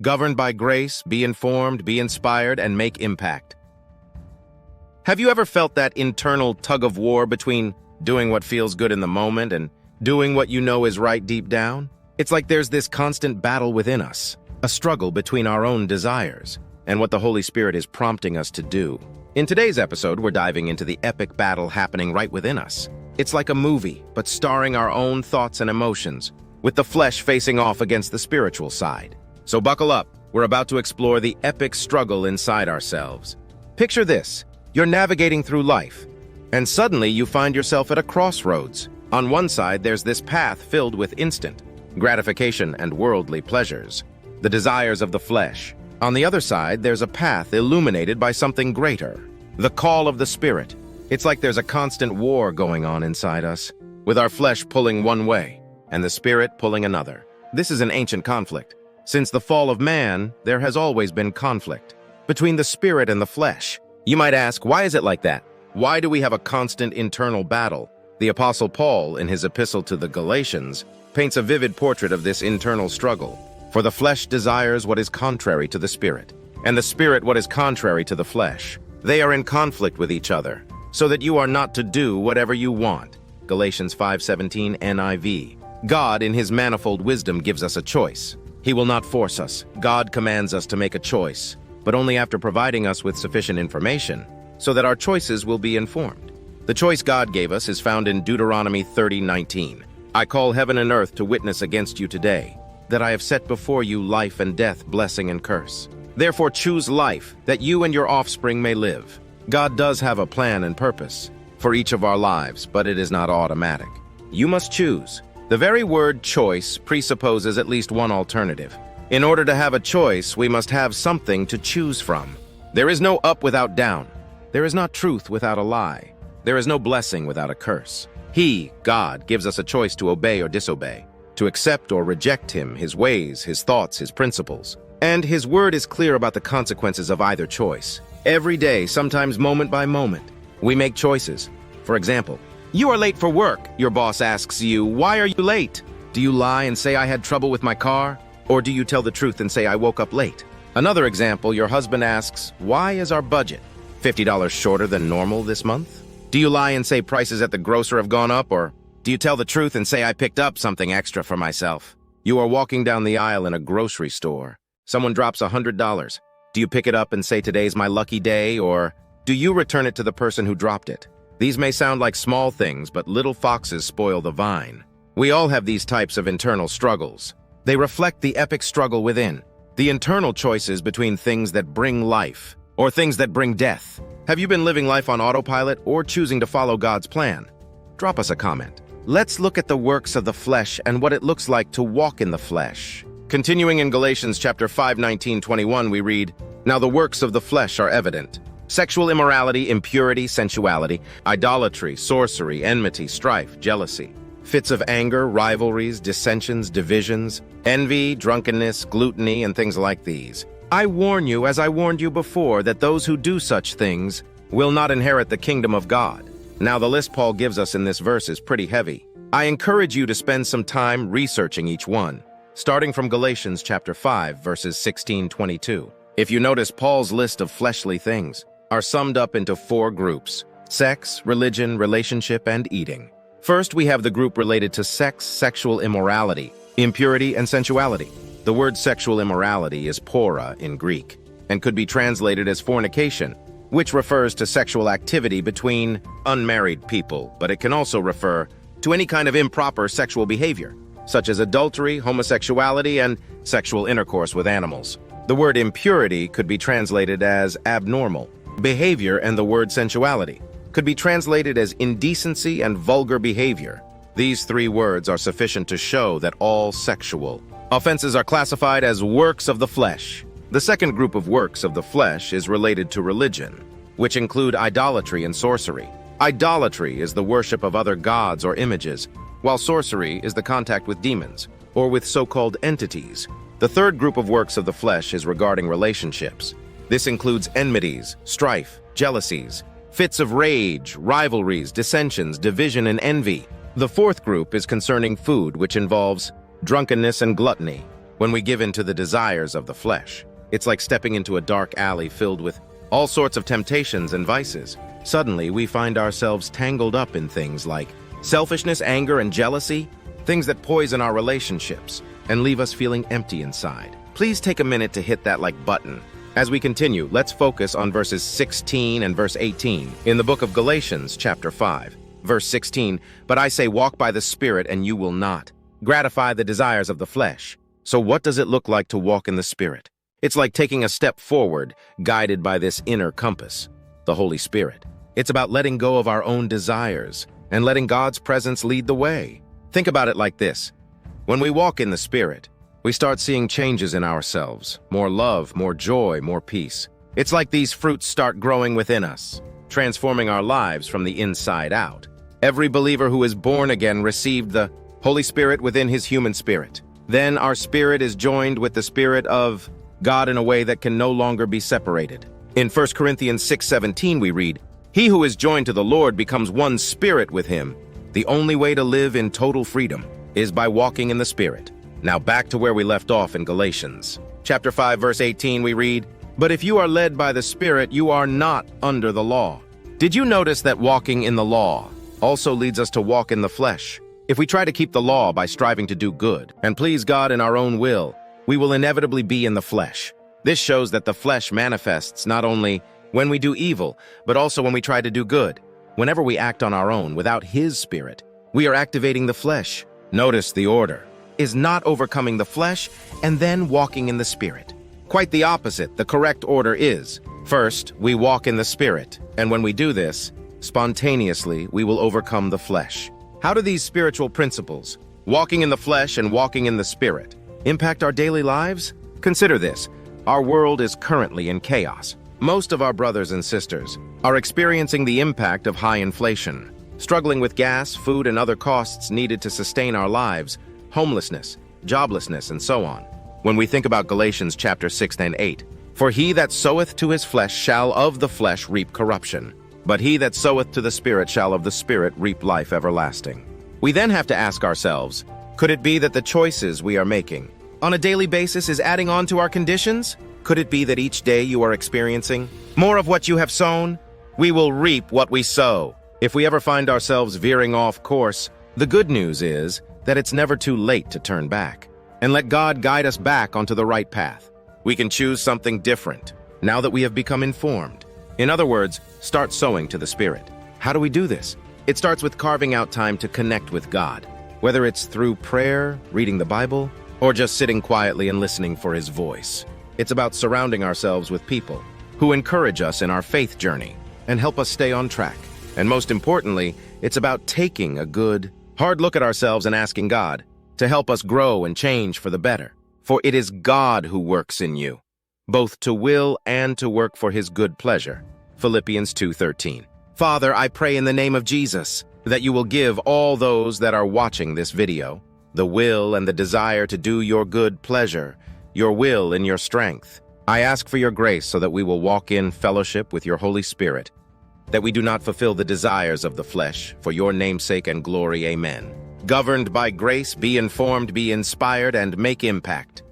Governed by grace, be informed, be inspired, and make impact. Have you ever felt that internal tug-of-war between doing what feels good in the moment and doing what you know is right deep down? It's like there's this constant battle within us, a struggle between our own desires and what the Holy Spirit is prompting us to do. In today's episode, we're diving into the epic battle happening right within us. It's like a movie, but starring our own thoughts and emotions, with the flesh facing off against the spiritual side. So buckle up, we're about to explore the epic struggle inside ourselves. Picture this, you're navigating through life, and suddenly you find yourself at a crossroads. On one side, there's this path filled with instant gratification and worldly pleasures, the desires of the flesh. On the other side, there's a path illuminated by something greater, the call of the Spirit. It's like there's a constant war going on inside us, with our flesh pulling one way and the Spirit pulling another. This is an ancient conflict. Since the fall of man, there has always been conflict between the Spirit and the flesh. You might ask, why is it like that? Why do we have a constant internal battle? The Apostle Paul, in his epistle to the Galatians, paints a vivid portrait of this internal struggle. For the flesh desires what is contrary to the Spirit, and the Spirit what is contrary to the flesh. They are in conflict with each other, so that you are not to do whatever you want. Galatians 5:17 NIV. God, in his manifold wisdom, gives us a choice. He will not force us. God commands us to make a choice, but only after providing us with sufficient information, so that our choices will be informed. The choice God gave us is found in Deuteronomy 30:19. I call heaven and earth to witness against you today, that I have set before you life and death, blessing and curse. Therefore choose life, that you and your offspring may live. God does have a plan and purpose for each of our lives, but it is not automatic. You must choose. The very word choice presupposes at least one alternative. In order to have a choice, we must have something to choose from. There is no up without down. There is not truth without a lie. There is no blessing without a curse. He, God, gives us a choice to obey or disobey, to accept or reject him, his ways, his thoughts, his principles. And his word is clear about the consequences of either choice. Every day, sometimes moment by moment, we make choices. For example, you are late for work. Your boss asks you, why are you late? Do you lie and say I had trouble with my car? Or do you tell the truth and say I woke up late? Another example, your husband asks, why is our budget $50 shorter than normal this month? Do you lie and say prices at the grocer have gone up? Or do you tell the truth and say I picked up something extra for myself? You are walking down the aisle in a grocery store. Someone drops $100. Do you pick it up and say today's my lucky day? Or do you return it to the person who dropped it? These may sound like small things, but little foxes spoil the vine. We all have these types of internal struggles. They reflect the epic struggle within, the internal choices between things that bring life or things that bring death. Have you been living life on autopilot or choosing to follow God's plan? Drop us a comment. Let's look at the works of the flesh and what it looks like to walk in the flesh. Continuing in Galatians chapter 5:19-21, we read, Now the works of the flesh are evident: sexual immorality, impurity, sensuality, idolatry, sorcery, enmity, strife, jealousy, fits of anger, rivalries, dissensions, divisions, envy, drunkenness, gluttony, and things like these. I warn you, as I warned you before, that those who do such things will not inherit the kingdom of God. Now the list Paul gives us in this verse is pretty heavy. I encourage you to spend some time researching each one, starting from Galatians chapter 5, verses 16-22. If you notice, Paul's list of fleshly things are summed up into 4 groups: sex, religion, relationship, and eating. First, we have the group related to sex, sexual immorality, impurity, and sensuality. The word sexual immorality is porā in Greek, and could be translated as fornication, which refers to sexual activity between unmarried people, but it can also refer to any kind of improper sexual behavior, such as adultery, homosexuality, and sexual intercourse with animals. The word impurity could be translated as abnormal behavior, and the word sensuality could be translated as indecency and vulgar behavior. These 3 words are sufficient to show that all sexual offenses are classified as works of the flesh. The second group of works of the flesh is related to religion, which include idolatry and sorcery. Idolatry is the worship of other gods or images, while sorcery is the contact with demons, or with so-called entities. The third group of works of the flesh is regarding relationships. This includes enmities, strife, jealousies, fits of rage, rivalries, dissensions, division, and envy. The fourth group is concerning food, which involves drunkenness and gluttony. When we give in to the desires of the flesh, it's like stepping into a dark alley filled with all sorts of temptations and vices. Suddenly, we find ourselves tangled up in things like selfishness, anger, and jealousy, things that poison our relationships and leave us feeling empty inside. Please take a minute to hit that like button. As we continue, let's focus on verses 16 and verse 18 in the book of Galatians, chapter 5. Verse 16, "But I say, walk by the Spirit, and you will not gratify the desires of the flesh." So what does it look like to walk in the Spirit? It's like taking a step forward, guided by this inner compass, the Holy Spirit. It's about letting go of our own desires and letting God's presence lead the way. Think about it like this. When we walk in the Spirit, we start seeing changes in ourselves, more love, more joy, more peace. It's like these fruits start growing within us, transforming our lives from the inside out. Every believer who is born again received the Holy Spirit within his human spirit. Then our spirit is joined with the Spirit of God in a way that can no longer be separated. In 1 Corinthians 6:17 we read, "He who is joined to the Lord becomes one spirit with him." The only way to live in total freedom is by walking in the Spirit. Now back to where we left off in Galatians. Chapter 5, verse 18 we read, "But if you are led by the Spirit, you are not under the law." Did you notice that walking in the law also leads us to walk in the flesh? If we try to keep the law by striving to do good and please God in our own will, we will inevitably be in the flesh. This shows that the flesh manifests not only when we do evil, but also when we try to do good. Whenever we act on our own without His Spirit, we are activating the flesh. Notice the order is not overcoming the flesh and then walking in the Spirit. Quite the opposite. The correct order is, first, we walk in the Spirit, and when we do this, spontaneously, we will overcome the flesh. How do these spiritual principles, walking in the flesh and walking in the Spirit, impact our daily lives? Consider this. Our world is currently in chaos. Most of our brothers and sisters are experiencing the impact of high inflation, struggling with gas, food, and other costs needed to sustain our lives, homelessness, joblessness, and so on. When we think about Galatians chapter 6 and 8, "For he that soweth to his flesh shall of the flesh reap corruption, but he that soweth to the Spirit shall of the Spirit reap life everlasting." We then have to ask ourselves, could it be that the choices we are making on a daily basis is adding on to our conditions? Could it be that each day you are experiencing more of what you have sown? We will reap what we sow. If we ever find ourselves veering off course, the good news is that it's never too late to turn back and let God guide us back onto the right path. We can choose something different now that we have become informed. In other words, start sowing to the Spirit. How do we do this? It starts with carving out time to connect with God, whether it's through prayer, reading the Bible, or just sitting quietly and listening for His voice. It's about surrounding ourselves with people who encourage us in our faith journey and help us stay on track. And most importantly, it's about taking a good, hard look at ourselves and asking God to help us grow and change for the better. For it is God who works in you, both to will and to work for His good pleasure. Philippians 2:13. Father, I pray in the name of Jesus that you will give all those that are watching this video the will and the desire to do your good pleasure, your will and your strength. I ask for your grace so that we will walk in fellowship with your Holy Spirit, that we do not fulfill the desires of the flesh, for your namesake and glory, amen. Governed by grace, be informed, be inspired, and make impact.